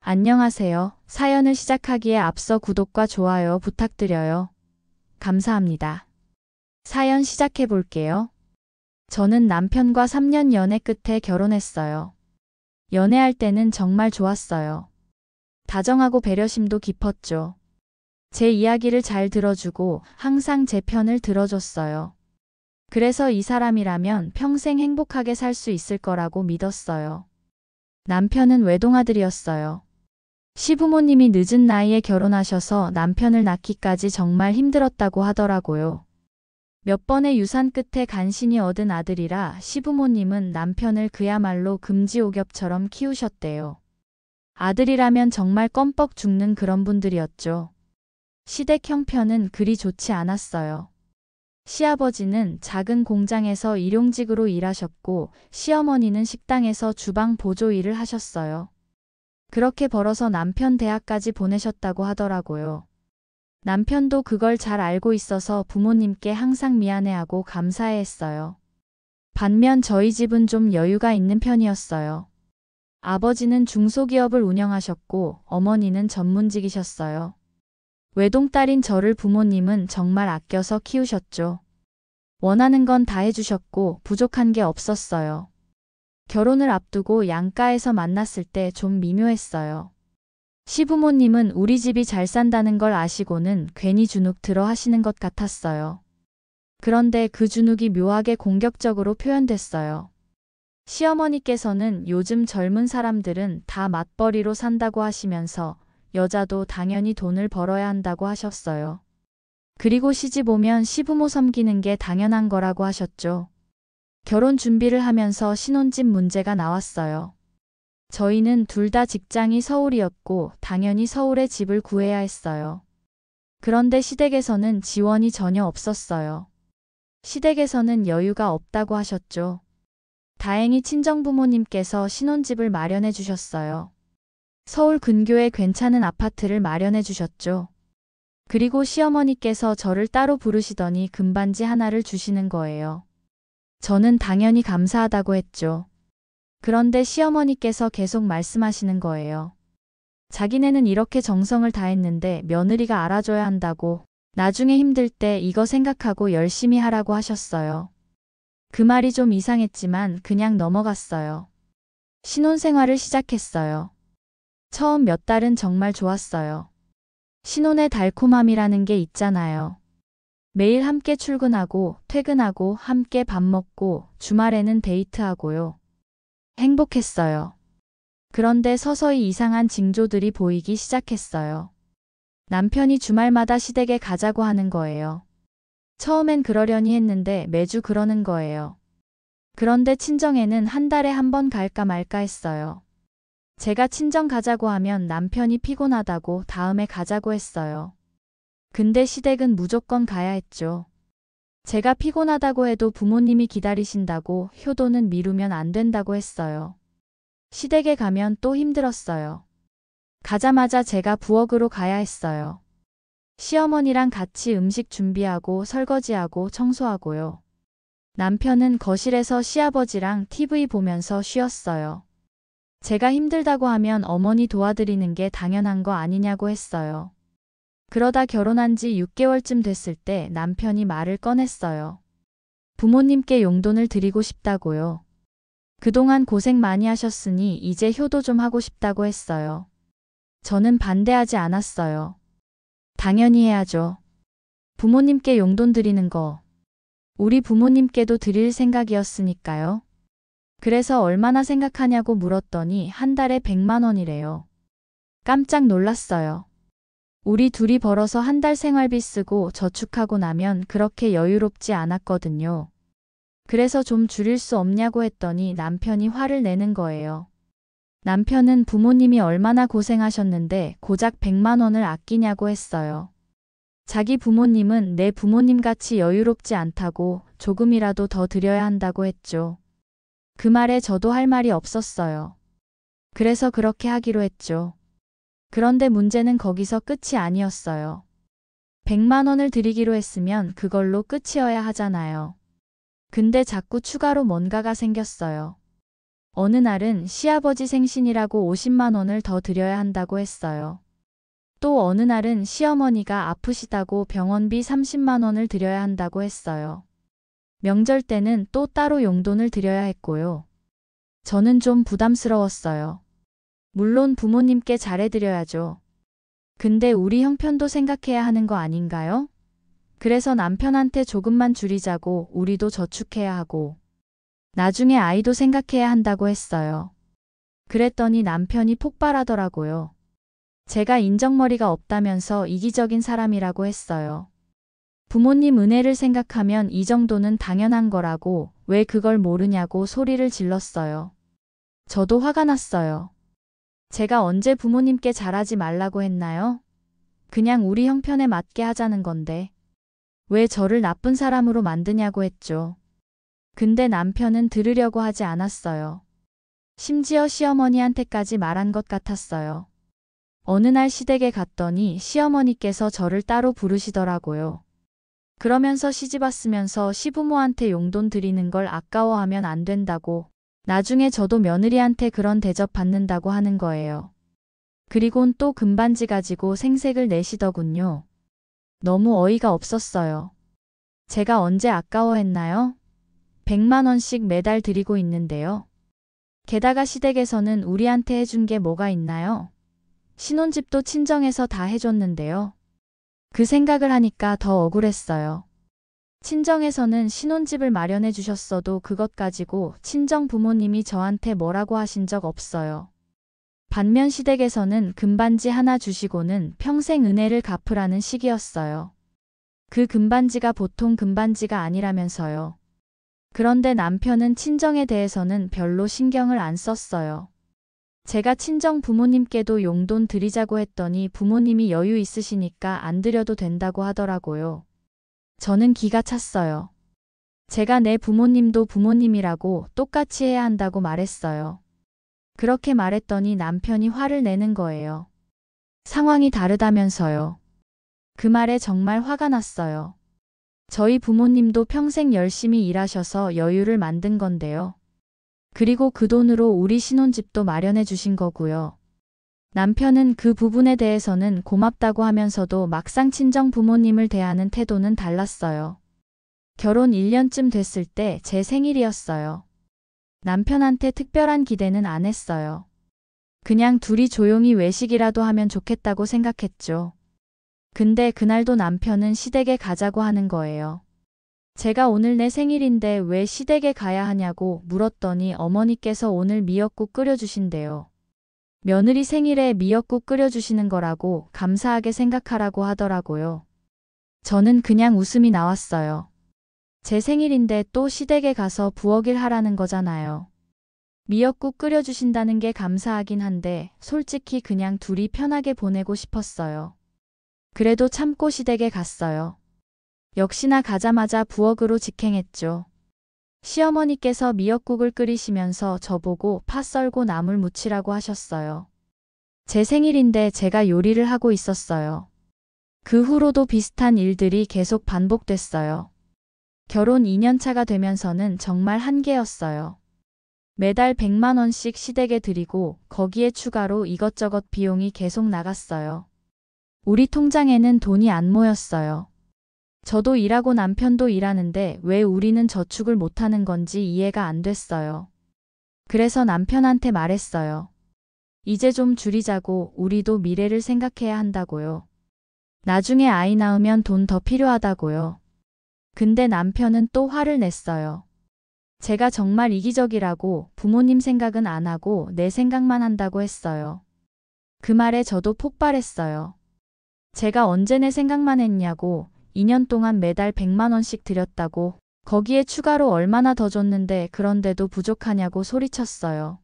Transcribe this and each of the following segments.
안녕하세요. 사연을 시작하기에 앞서 구독과 좋아요 부탁드려요. 감사합니다. 사연 시작해 볼게요. 저는 남편과 3년 연애 끝에 결혼했어요. 연애할 때는 정말 좋았어요. 다정하고 배려심도 깊었죠. 제 이야기를 잘 들어주고 항상 제 편을 들어줬어요. 그래서 이 사람이라면 평생 행복하게 살 수 있을 거라고 믿었어요. 남편은 외동아들이었어요. 시부모님이 늦은 나이에 결혼하셔서 남편을 낳기까지 정말 힘들었다고 하더라고요. 몇 번의 유산 끝에 간신히 얻은 아들이라 시부모님은 남편을 그야말로 금지옥엽처럼 키우셨대요. 아들이라면 정말 껌뻑 죽는 그런 분들이었죠. 시댁 형편은 그리 좋지 않았어요. 시아버지는 작은 공장에서 일용직으로 일하셨고 시어머니는 식당에서 주방 보조 일을 하셨어요. 그렇게 벌어서 남편 대학까지 보내셨다고 하더라고요. 남편도 그걸 잘 알고 있어서 부모님께 항상 미안해하고 감사해했어요. 반면 저희 집은 좀 여유가 있는 편이었어요. 아버지는 중소기업을 운영하셨고 어머니는 전문직이셨어요. 외동딸인 저를 부모님은 정말 아껴서 키우셨죠. 원하는 건 다 해주셨고 부족한 게 없었어요. 결혼을 앞두고 양가에서 만났을 때 좀 미묘했어요. 시부모님은 우리 집이 잘 산다는 걸 아시고는 괜히 주눅 들어 하시는 것 같았어요. 그런데 그 주눅이 묘하게 공격적으로 표현됐어요. 시어머니께서는 요즘 젊은 사람들은 다 맞벌이로 산다고 하시면서 여자도 당연히 돈을 벌어야 한다고 하셨어요. 그리고 시집 오면 시부모 섬기는 게 당연한 거라고 하셨죠. 결혼 준비를 하면서 신혼집 문제가 나왔어요. 저희는 둘 다 직장이 서울이었고 당연히 서울에 집을 구해야 했어요. 그런데 시댁에서는 지원이 전혀 없었어요. 시댁에서는 여유가 없다고 하셨죠. 다행히 친정부모님께서 신혼집을 마련해 주셨어요. 서울 근교에 괜찮은 아파트를 마련해 주셨죠. 그리고 시어머니께서 저를 따로 부르시더니 금반지 하나를 주시는 거예요. 저는 당연히 감사하다고 했죠. 그런데 시어머니께서 계속 말씀하시는 거예요. 자기네는 이렇게 정성을 다했는데 며느리가 알아줘야 한다고, 나중에 힘들 때 이거 생각하고 열심히 하라고 하셨어요. 그 말이 좀 이상했지만 그냥 넘어갔어요. 신혼생활을 시작했어요. 처음 몇 달은 정말 좋았어요. 신혼의 달콤함이라는 게 있잖아요. 매일 함께 출근하고 퇴근하고 함께 밥 먹고 주말에는 데이트하고요. 행복했어요. 그런데 서서히 이상한 징조들이 보이기 시작했어요. 남편이 주말마다 시댁에 가자고 하는 거예요. 처음엔 그러려니 했는데 매주 그러는 거예요. 그런데 친정에는 한 달에 한 번 갈까 말까 했어요. 제가 친정 가자고 하면 남편이 피곤하다고 다음에 가자고 했어요. 근데 시댁은 무조건 가야 했죠. 제가 피곤하다고 해도 부모님이 기다리신다고 효도는 미루면 안 된다고 했어요. 시댁에 가면 또 힘들었어요. 가자마자 제가 부엌으로 가야 했어요. 시어머니랑 같이 음식 준비하고 설거지하고 청소하고요. 남편은 거실에서 시아버지랑 TV 보면서 쉬었어요. 제가 힘들다고 하면 어머니 도와드리는 게 당연한 거 아니냐고 했어요. 그러다 결혼한 지 6개월쯤 됐을 때 남편이 말을 꺼냈어요. 부모님께 용돈을 드리고 싶다고요. 그동안 고생 많이 하셨으니 이제 효도 좀 하고 싶다고 했어요. 저는 반대하지 않았어요. 당연히 해야죠. 부모님께 용돈 드리는 거. 우리 부모님께도 드릴 생각이었으니까요. 그래서 얼마나 생각하냐고 물었더니 한 달에 100만 원이래요. 깜짝 놀랐어요. 우리 둘이 벌어서 한 달 생활비 쓰고 저축하고 나면 그렇게 여유롭지 않았거든요. 그래서 좀 줄일 수 없냐고 했더니 남편이 화를 내는 거예요. 남편은 부모님이 얼마나 고생하셨는데 고작 100만 원을 아끼냐고 했어요. 자기 부모님은 내 부모님같이 여유롭지 않다고 조금이라도 더 드려야 한다고 했죠. 그 말에 저도 할 말이 없었어요. 그래서 그렇게 하기로 했죠. 그런데 문제는 거기서 끝이 아니었어요. 100만 원을 드리기로 했으면 그걸로 끝이어야 하잖아요. 근데 자꾸 추가로 뭔가가 생겼어요. 어느 날은 시아버지 생신이라고 50만 원을 더 드려야 한다고 했어요. 또 어느 날은 시어머니가 아프시다고 병원비 30만 원을 드려야 한다고 했어요. 명절 때는 또 따로 용돈을 드려야 했고요. 저는 좀 부담스러웠어요. 물론 부모님께 잘해드려야죠. 근데 우리 형편도 생각해야 하는 거 아닌가요? 그래서 남편한테 조금만 줄이자고 우리도 저축해야 하고 나중에 아이도 생각해야 한다고 했어요. 그랬더니 남편이 폭발하더라고요. 제가 인정머리가 없다면서 이기적인 사람이라고 했어요. 부모님 은혜를 생각하면 이 정도는 당연한 거라고 왜 그걸 모르냐고 소리를 질렀어요. 저도 화가 났어요. 제가 언제 부모님께 잘하지 말라고 했나요? 그냥 우리 형편에 맞게 하자는 건데 왜 저를 나쁜 사람으로 만드냐고 했죠. 근데 남편은 들으려고 하지 않았어요. 심지어 시어머니한테까지 말한 것 같았어요. 어느 날 시댁에 갔더니 시어머니께서 저를 따로 부르시더라고요. 그러면서 시집 왔으면서 시부모한테 용돈 드리는 걸 아까워하면 안 된다고 나중에 저도 며느리한테 그런 대접 받는다고 하는 거예요. 그리곤 또 금반지 가지고 생색을 내시더군요. 너무 어이가 없었어요. 제가 언제 아까워했나요? 100만 원씩 매달 드리고 있는데요. 게다가 시댁에서는 우리한테 해준 게 뭐가 있나요? 신혼집도 친정에서 다 해줬는데요. 그 생각을 하니까 더 억울했어요. 친정에서는 신혼집을 마련해 주셨어도 그것 가지고 친정 부모님이 저한테 뭐라고 하신 적 없어요. 반면 시댁에서는 금반지 하나 주시고는 평생 은혜를 갚으라는 식이었어요. 그 금반지가 보통 금반지가 아니라면서요. 그런데 남편은 친정에 대해서는 별로 신경을 안 썼어요. 제가 친정 부모님께도 용돈 드리자고 했더니 부모님이 여유 있으시니까 안 드려도 된다고 하더라고요. 저는 기가 찼어요. 제가 내 부모님도 부모님이라고 똑같이 해야 한다고 말했어요. 그렇게 말했더니 남편이 화를 내는 거예요. 상황이 다르다면서요. 그 말에 정말 화가 났어요. 저희 부모님도 평생 열심히 일하셔서 여유를 만든 건데요. 그리고 그 돈으로 우리 신혼집도 마련해 주신 거고요. 남편은 그 부분에 대해서는 고맙다고 하면서도 막상 친정 부모님을 대하는 태도는 달랐어요. 결혼 1년쯤 됐을 때 제 생일이었어요. 남편한테 특별한 기대는 안 했어요. 그냥 둘이 조용히 외식이라도 하면 좋겠다고 생각했죠. 근데 그날도 남편은 시댁에 가자고 하는 거예요. 제가 오늘 내 생일인데 왜 시댁에 가야 하냐고 물었더니 어머니께서 오늘 미역국 끓여주신대요. 며느리 생일에 미역국 끓여주시는 거라고 감사하게 생각하라고 하더라고요. 저는 그냥 웃음이 나왔어요. 제 생일인데 또 시댁에 가서 부엌일 하라는 거잖아요. 미역국 끓여주신다는 게 감사하긴 한데 솔직히 그냥 둘이 편하게 보내고 싶었어요. 그래도 참고 시댁에 갔어요. 역시나 가자마자 부엌으로 직행했죠. 시어머니께서 미역국을 끓이시면서 저보고 파 썰고 나물 무치라고 하셨어요. 제 생일인데 제가 요리를 하고 있었어요. 그 후로도 비슷한 일들이 계속 반복됐어요. 결혼 2년 차가 되면서는 정말 한계였어요. 매달 100만 원씩 시댁에 드리고 거기에 추가로 이것저것 비용이 계속 나갔어요. 우리 통장에는 돈이 안 모였어요. 저도 일하고 남편도 일하는데 왜 우리는 저축을 못하는 건지 이해가 안 됐어요. 그래서 남편한테 말했어요. 이제 좀 줄이자고 우리도 미래를 생각해야 한다고요. 나중에 아이 낳으면 돈 더 필요하다고요. 근데 남편은 또 화를 냈어요. 제가 정말 이기적이라고 부모님 생각은 안 하고 내 생각만 한다고 했어요. 그 말에 저도 폭발했어요. 제가 언제 내 생각만 했냐고 2년 동안 매달 100만 원씩 드렸다고 거기에 추가로 얼마나 더 줬는데 그런데도 부족하냐고 소리쳤어요.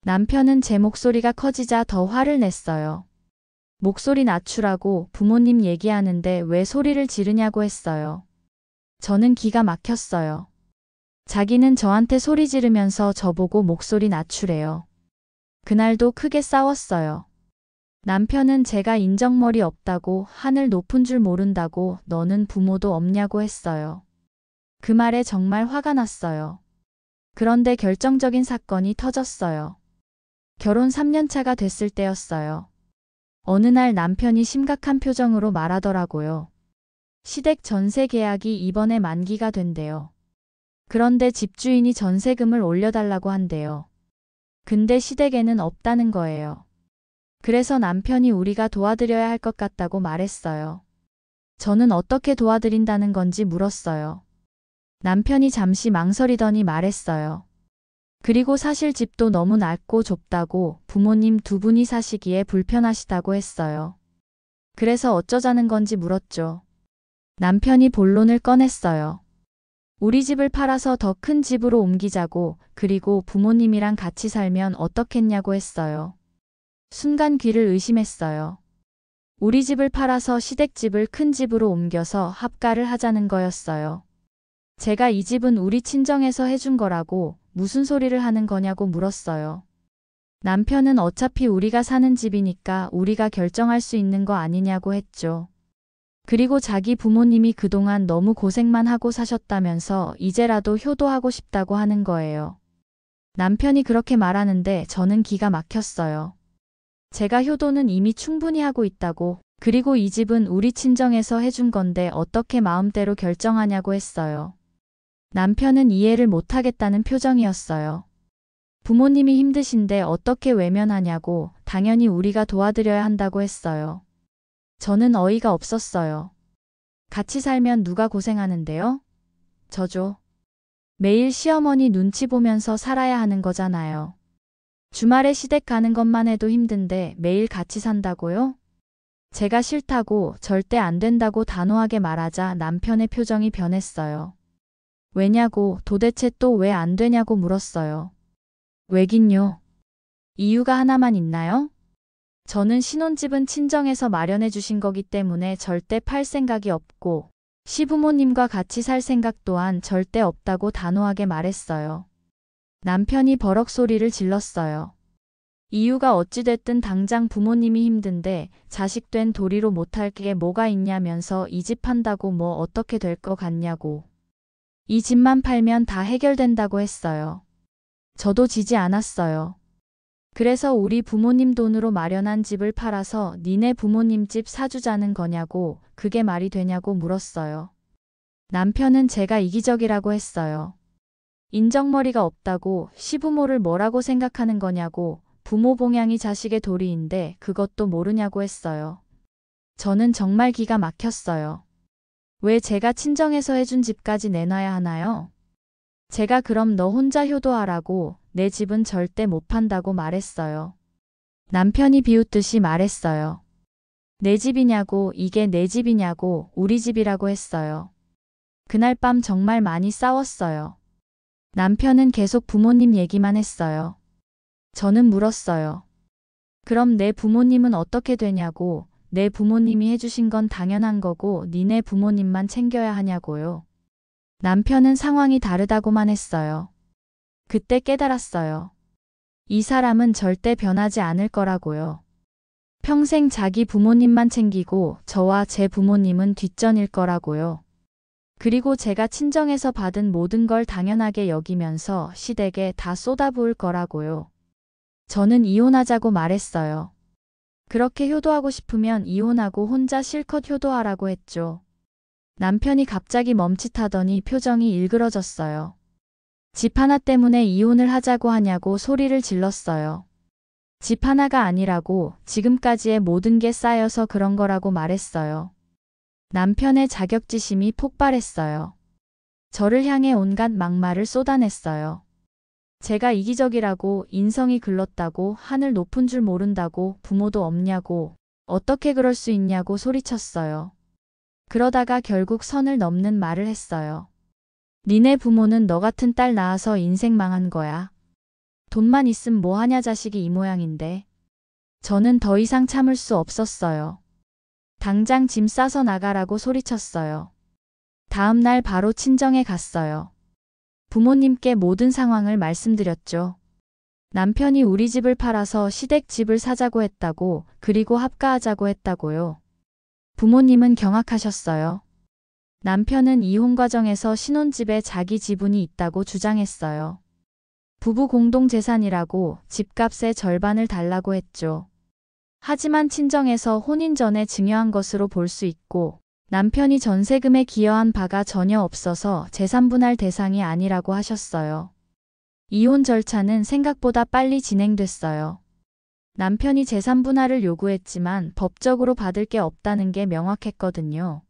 남편은 제 목소리가 커지자 더 화를 냈어요. 목소리 낮추라고 부모님 얘기하는데 왜 소리를 지르냐고 했어요. 저는 기가 막혔어요. 자기는 저한테 소리 지르면서 저보고 목소리 낮추래요. 그날도 크게 싸웠어요. 남편은 제가 인정머리 없다고 하늘 높은 줄 모른다고 너는 부모도 없냐고 했어요. 그 말에 정말 화가 났어요. 그런데 결정적인 사건이 터졌어요. 결혼 3년 차가 됐을 때였어요. 어느 날 남편이 심각한 표정으로 말하더라고요. 시댁 전세 계약이 이번에 만기가 된대요. 그런데 집주인이 전세금을 올려달라고 한대요. 근데 시댁에는 없다는 거예요. 그래서 남편이 우리가 도와드려야 할 것 같다고 말했어요. 저는 어떻게 도와드린다는 건지 물었어요. 남편이 잠시 망설이더니 말했어요. 그리고 사실 집도 너무 낮고 좁다고 부모님 두 분이 사시기에 불편하시다고 했어요. 그래서 어쩌자는 건지 물었죠. 남편이 본론을 꺼냈어요. 우리 집을 팔아서 더 큰 집으로 옮기자고, 그리고 부모님이랑 같이 살면 어떻겠냐고 했어요. 순간 귀를 의심했어요. 우리 집을 팔아서 시댁집을 큰 집으로 옮겨서 합가를 하자는 거였어요. 제가 이 집은 우리 친정에서 해준 거라고 무슨 소리를 하는 거냐고 물었어요. 남편은 어차피 우리가 사는 집이니까 우리가 결정할 수 있는 거 아니냐고 했죠. 그리고 자기 부모님이 그동안 너무 고생만 하고 사셨다면서 이제라도 효도하고 싶다고 하는 거예요. 남편이 그렇게 말하는데 저는 기가 막혔어요. 제가 효도는 이미 충분히 하고 있다고, 그리고 이 집은 우리 친정에서 해준 건데 어떻게 마음대로 결정하냐고 했어요. 남편은 이해를 못하겠다는 표정이었어요. 부모님이 힘드신데 어떻게 외면하냐고, 당연히 우리가 도와드려야 한다고 했어요. 저는 어이가 없었어요. 같이 살면 누가 고생하는데요? 저죠. 매일 시어머니 눈치 보면서 살아야 하는 거잖아요. 주말에 시댁 가는 것만 해도 힘든데 매일 같이 산다고요? 제가 싫다고, 절대 안 된다고 단호하게 말하자 남편의 표정이 변했어요. 왜냐고, 도대체 또 왜 안 되냐고 물었어요. 왜긴요? 이유가 하나만 있나요? 저는 신혼집은 친정에서 마련해 주신 거기 때문에 절대 팔 생각이 없고, 시부모님과 같이 살 생각 또한 절대 없다고 단호하게 말했어요. 남편이 버럭 소리를 질렀어요. 이유가 어찌됐든 당장 부모님이 힘든데 자식 된 도리로 못할 게 뭐가 있냐면서 이 집 판다고 뭐 어떻게 될 것 같냐고. 이 집만 팔면 다 해결된다고 했어요. 저도 지지 않았어요. 그래서 우리 부모님 돈으로 마련한 집을 팔아서 니네 부모님 집 사주자는 거냐고, 그게 말이 되냐고 물었어요. 남편은 제가 이기적이라고 했어요. 인정머리가 없다고, 시부모를 뭐라고 생각하는 거냐고, 부모 봉양이 자식의 도리인데 그것도 모르냐고 했어요. 저는 정말 기가 막혔어요. 왜 제가 친정에서 해준 집까지 내놔야 하나요? 제가 그럼 너 혼자 효도하라고, 내 집은 절대 못 판다고 말했어요. 남편이 비웃듯이 말했어요. 내 집이냐고, 이게 내 집이냐고, 우리 집이라고 했어요. 그날 밤 정말 많이 싸웠어요. 남편은 계속 부모님 얘기만 했어요. 저는 물었어요. 그럼 내 부모님은 어떻게 되냐고, 내 부모님이 해주신 건 당연한 거고 니네 부모님만 챙겨야 하냐고요. 남편은 상황이 다르다고만 했어요. 그때 깨달았어요. 이 사람은 절대 변하지 않을 거라고요. 평생 자기 부모님만 챙기고 저와 제 부모님은 뒷전일 거라고요. 그리고 제가 친정에서 받은 모든 걸 당연하게 여기면서 시댁에 다 쏟아부을 거라고요. 저는 이혼하자고 말했어요. 그렇게 효도하고 싶으면 이혼하고 혼자 실컷 효도하라고 했죠. 남편이 갑자기 멈칫하더니 표정이 일그러졌어요. 집 하나 때문에 이혼을 하자고 하냐고 소리를 질렀어요. 집 하나가 아니라고, 지금까지의 모든 게 쌓여서 그런 거라고 말했어요. 남편의 자격지심이 폭발했어요. 저를 향해 온갖 막말을 쏟아냈어요. 제가 이기적이라고, 인성이 글렀다고, 하늘 높은 줄 모른다고, 부모도 없냐고, 어떻게 그럴 수 있냐고 소리쳤어요. 그러다가 결국 선을 넘는 말을 했어요. 니네 부모는 너 같은 딸 낳아서 인생 망한 거야. 돈만 있음 뭐하냐 자식이 이 모양인데. 저는 더 이상 참을 수 없었어요. 당장 짐 싸서 나가라고 소리쳤어요. 다음 날 바로 친정에 갔어요. 부모님께 모든 상황을 말씀드렸죠. 남편이 우리 집을 팔아서 시댁 집을 사자고 했다고, 그리고 합가하자고 했다고요. 부모님은 경악하셨어요. 남편은 이혼 과정에서 신혼집에 자기 지분이 있다고 주장했어요. 부부 공동 재산이라고 집값의 절반을 달라고 했죠. 하지만 친정에서 혼인 전에 증여한 것으로 볼 수 있고 남편이 전세금에 기여한 바가 전혀 없어서 재산분할 대상이 아니라고 하셨어요. 이혼 절차는 생각보다 빨리 진행됐어요. 남편이 재산분할을 요구했지만 법적으로 받을 게 없다는 게 명확했거든요.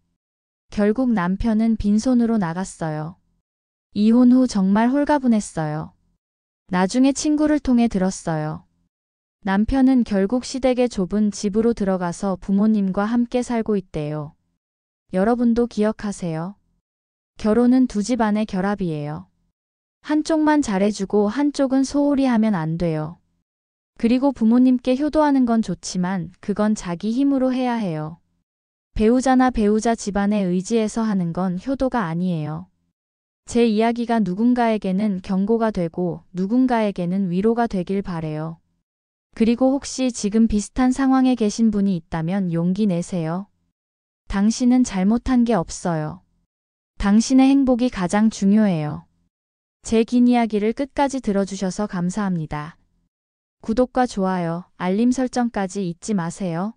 결국 남편은 빈손으로 나갔어요. 이혼 후 정말 홀가분했어요. 나중에 친구를 통해 들었어요. 남편은 결국 시댁의 좁은 집으로 들어가서 부모님과 함께 살고 있대요. 여러분도 기억하세요. 결혼은 두 집안의 결합이에요. 한쪽만 잘해주고 한쪽은 소홀히 하면 안 돼요. 그리고 부모님께 효도하는 건 좋지만 그건 자기 힘으로 해야 해요. 배우자나 배우자 집안에 의지해서 하는 건 효도가 아니에요. 제 이야기가 누군가에게는 경고가 되고 누군가에게는 위로가 되길 바래요. 그리고 혹시 지금 비슷한 상황에 계신 분이 있다면 용기 내세요. 당신은 잘못한 게 없어요. 당신의 행복이 가장 중요해요. 제 긴 이야기를 끝까지 들어주셔서 감사합니다. 구독과 좋아요, 알림 설정까지 잊지 마세요.